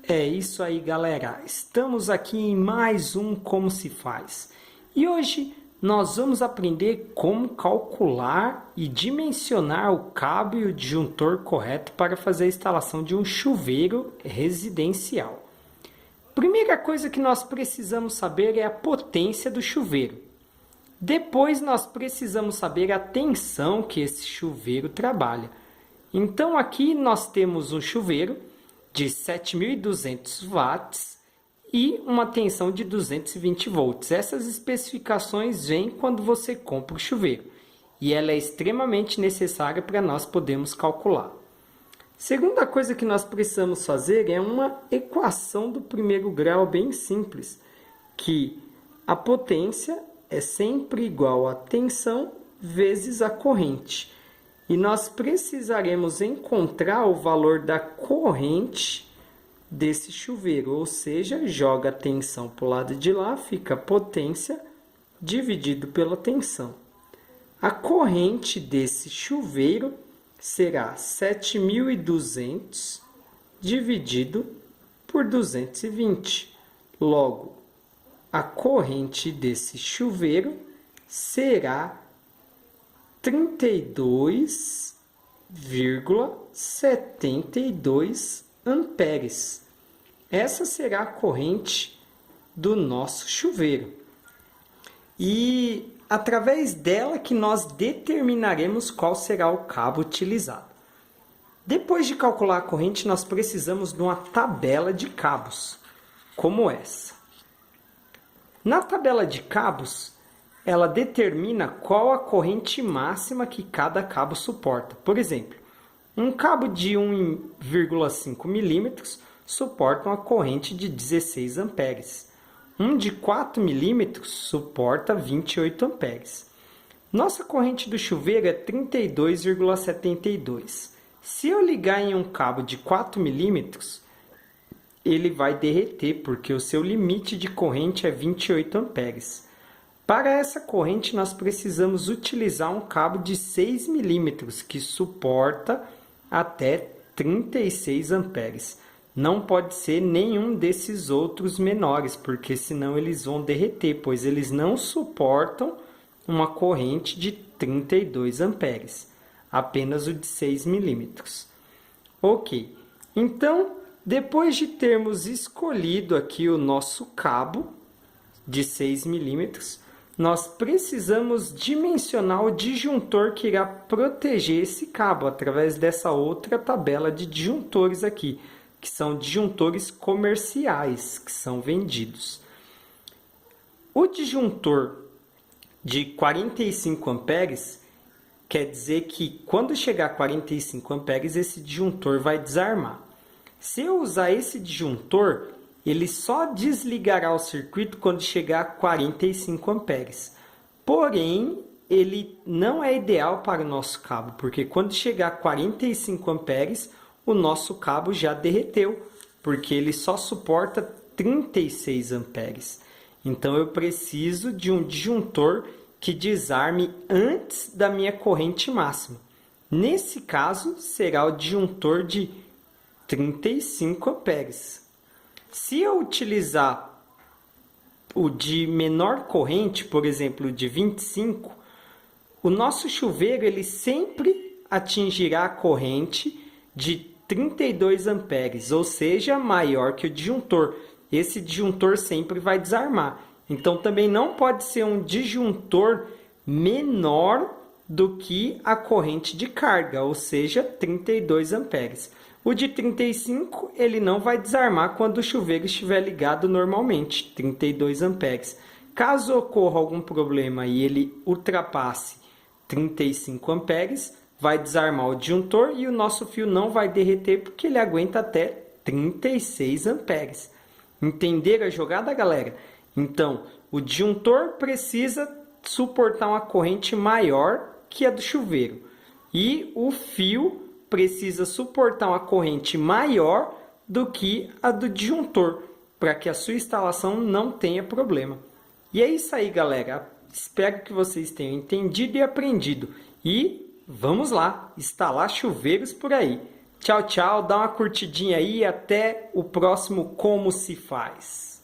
É isso aí, galera. Estamos aqui em mais um Como se faz. E hoje nós vamos aprender como calcular e dimensionar o cabo e o disjuntor correto para fazer a instalação de um chuveiro residencial. Primeira coisa que nós precisamos saber é a potência do chuveiro. Depois nós precisamos saber a tensão que esse chuveiro trabalha. Então aqui nós temos um chuveiro de 7.200 watts e uma tensão de 220 volts. Essas especificações vêm quando você compra o chuveiro e ela é extremamente necessária para nós podermos calcular. Segunda coisa que nós precisamos fazer é uma equação do primeiro grau bem simples, que a potência é sempre igual a tensão vezes a corrente. E nós precisaremos encontrar o valor da corrente desse chuveiro, ou seja, joga a tensão para o lado de lá, fica a potência dividido pela tensão. A corrente desse chuveiro será 7.200 dividido por 220. Logo, a corrente desse chuveiro será 32,72 amperes. Essa será a corrente do nosso chuveiro. E através dela que nós determinaremos qual será o cabo utilizado. Depois de calcular a corrente, nós precisamos de uma tabela de cabos, como essa. Na tabela de cabos, ela determina qual a corrente máxima que cada cabo suporta. Por exemplo, um cabo de 1,5 milímetros suporta uma corrente de 16 amperes. Um de 4 milímetros suporta 28 amperes. Nossa corrente do chuveiro é 32,72. Se eu ligar em um cabo de 4 milímetros, ele vai derreter, porque o seu limite de corrente é 28 amperes. Para essa corrente, nós precisamos utilizar um cabo de 6 milímetros, que suporta até 36 amperes. Não pode ser nenhum desses outros menores, porque senão eles vão derreter, pois eles não suportam uma corrente de 32 amperes, apenas o de 6 milímetros. Ok, então, depois de termos escolhido aqui o nosso cabo de 6 milímetros, nós precisamos dimensionar o disjuntor que irá proteger esse cabo através dessa outra tabela de disjuntores aqui, que são disjuntores comerciais, que são vendidos. O disjuntor de 45 amperes quer dizer que quando chegar a 45 amperes, esse disjuntor vai desarmar. Se eu usar esse disjuntor, ele só desligará o circuito quando chegar a 45 amperes. Porém, ele não é ideal para o nosso cabo, porque quando chegar a 45 amperes, o nosso cabo já derreteu, porque ele só suporta 36 amperes. Então, eu preciso de um disjuntor que desarme antes da minha corrente máxima. Nesse caso, será o disjuntor de 35 amperes. Se eu utilizar o de menor corrente, por exemplo, de 25, o nosso chuveiro ele sempre atingirá a corrente de 32 amperes, ou seja, maior que o disjuntor. Esse disjuntor sempre vai desarmar. Então, também não pode ser um disjuntor menor do que a corrente de carga, ou seja, 32 amperes. O de 35, ele não vai desarmar quando o chuveiro estiver ligado normalmente, 32 amperes. Caso ocorra algum problema e ele ultrapasse 35 amperes, vai desarmar o disjuntor e o nosso fio não vai derreter porque ele aguenta até 36 amperes. Entenderam a jogada, galera? Então, o disjuntor precisa suportar uma corrente maior que a do chuveiro. E o fio precisa suportar uma corrente maior do que a do disjuntor, para que a sua instalação não tenha problema. E é isso aí, galera. Espero que vocês tenham entendido e aprendido. E vamos lá, instalar chuveiros por aí. Tchau, tchau. Dá uma curtidinha aí e até o próximo Como Se Faz.